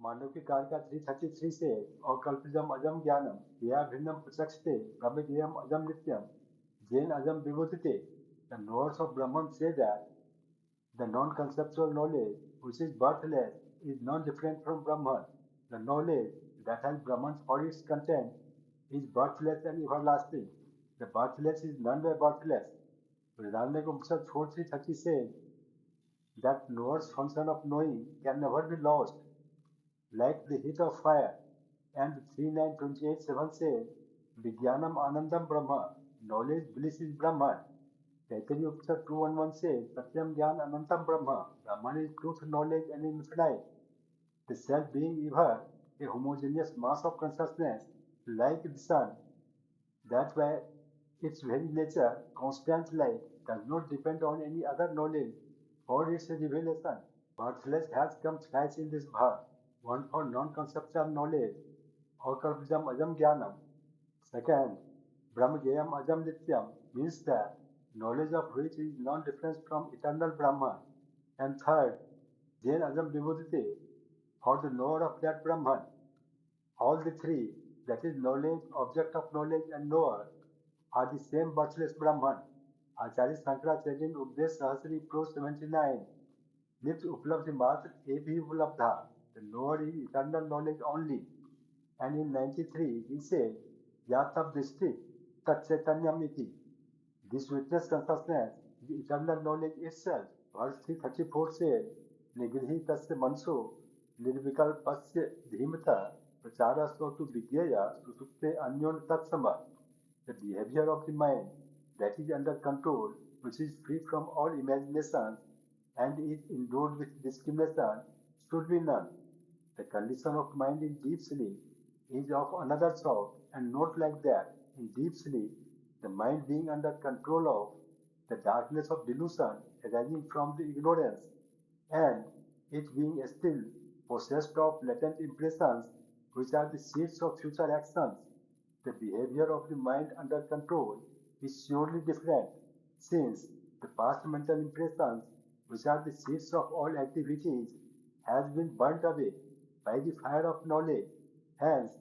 मांडुक्य कारिका 3.33 से और कल्पितम अजम ज्ञानम या भिन्नम प्रत्यक्षते प्रमेयम अजम नित्यम जैन अजम विभूतिते. The knowers of Brahman say that the non-conceptual knowledge, which is birthless, is non-different from Brahman. The knowledge that has Brahman for its content is birthless and everlasting. The birthless is none by birthless. Vedanta Upanishad 4.3.30 says that knower's function of knowing can never be lost, like the heat of fire. And 3.9.28.7 says, Vijnanam Anandam Brahma, knowledge bliss is Brahman. Taittiriya Upanishad 2.1.1 says, Satyam Jnana Anantam Brahma, Brahman is truth, knowledge and infinite. The self being ever a homogeneous mass of consciousness, like the sun, that by its very nature, constant light, does not depend on any other knowledge for its revelation. Birthless has come thrice in this verse, one for non-conceptual knowledge, or kalpijam ajam jnanam. Second, brahmagayam ajam nityam means that knowledge of which is non-different from eternal Brahman. And third, Jain Ajam Vibhudite, for the knower of that Brahman. All the three, that is knowledge, object of knowledge and knower, are the same birthless Brahman. Acharya Shankaracharya in Updesh Sahasri Pro 79, Nitya Uplabdhi Matra Ebhi Uplabdha, the knower is eternal knowledge only. And in 93, he says, Yatab Dishti Tat Chaitanyam iti. This witness consciousness is eternal knowledge itself. Verse 334 says, Nigrihi tasya manso nirvikalpasya dhimata prachara sotu vigyeya susupte anyon tatsama. The behavior of the mind that is under control, which is free from all imagination and is endowed with discrimination, should be none. The condition of mind in deep sleep is of another sort and not like that. In deep sleep, the mind being under control of the darkness of delusion arising from the ignorance, and it being still possessed of latent impressions which are the seeds of future actions, the behavior of the mind under control is surely different, since the past mental impressions which are the seeds of all activities has been burnt away by the fire of knowledge. Hence,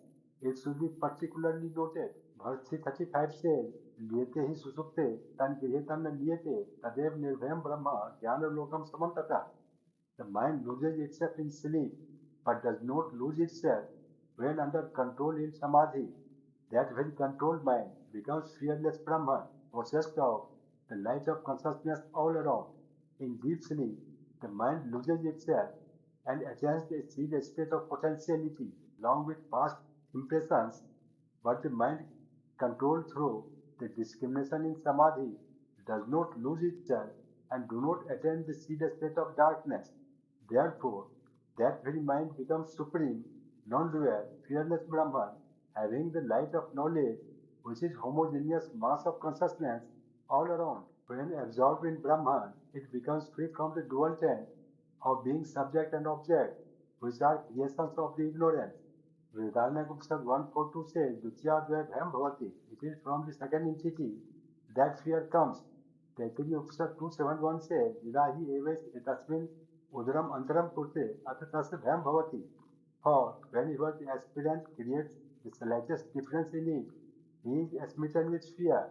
it should be particularly noted. Verse 335 says, Liyate hi susupte tan grihetam na liyate tadev nirvayam brahma jnana lokam samantata. The mind loses itself in sleep, but does not lose itself when under control in samadhi. That very controlled mind becomes fearless Brahman, possessed of the light of consciousness all around. In deep sleep, the mind loses itself and attains a state of potentiality along with past impressions, but the mind controlled through the discrimination in samadhi does not lose itself and do not attain the state of darkness. Therefore, that very mind becomes supreme, non-dual, fearless Brahman, having the light of knowledge, which is homogeneous mass of consciousness all around. When absorbed in Brahman, it becomes free from the dual tent of being subject and object, which are creations of the ignorance. Vedanta Upanishad 1.42 says, Dutyadvaya bhayam bhavati. It is from the second entity that fear comes. Taittiriya Upanishad 2.7.1 says, Vidahi eves etasmin udaram antaram kurte atatasya bhayam bhavati. For whenever the aspirant creates the slightest difference in it, he is smitten with fear.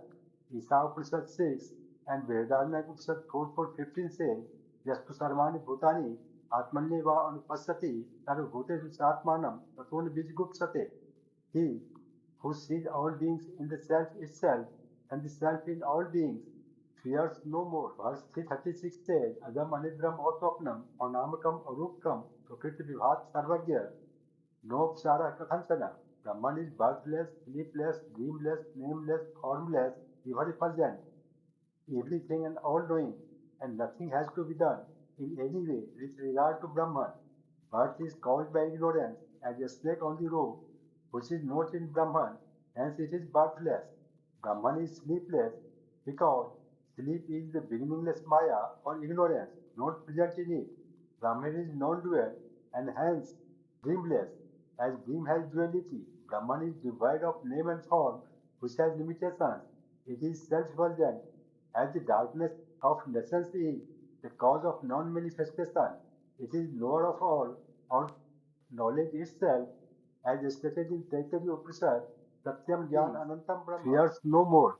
Isa Upanishad 6 and Vedanta Upanishad 4.15 says, Yastu sarvani bhutani Atmanye va anupassati sarvabhutesu satmanam tatona bijgupsate. He who sees all beings in the self itself and the self in all beings fears no more. Verse 336 says, Ajam anidram oswapnam anamakam arupkam prakriti vibhat sarvagya no psara kathansana. Brahman is birthless, sleepless, dreamless, nameless, formless, ever effulgent, everything and all knowing, and nothing has to be done in any way with regard to Brahman. Birth is caused by ignorance as a snake on the rope, which is not in Brahman, hence it is birthless. Brahman is sleepless because sleep is the beginningless Maya or ignorance, not present in it. Brahman is non-dual and hence dreamless, as dream has duality. Brahman is devoid of name and form, which has limitations. It is self-effulgent, as the darkness of nascence is the cause of non-manifestation. It is lower of all, or knowledge itself, as stated in Taittiriya Upanishad, Satyam Jnana Anantam Brahma, fears no more.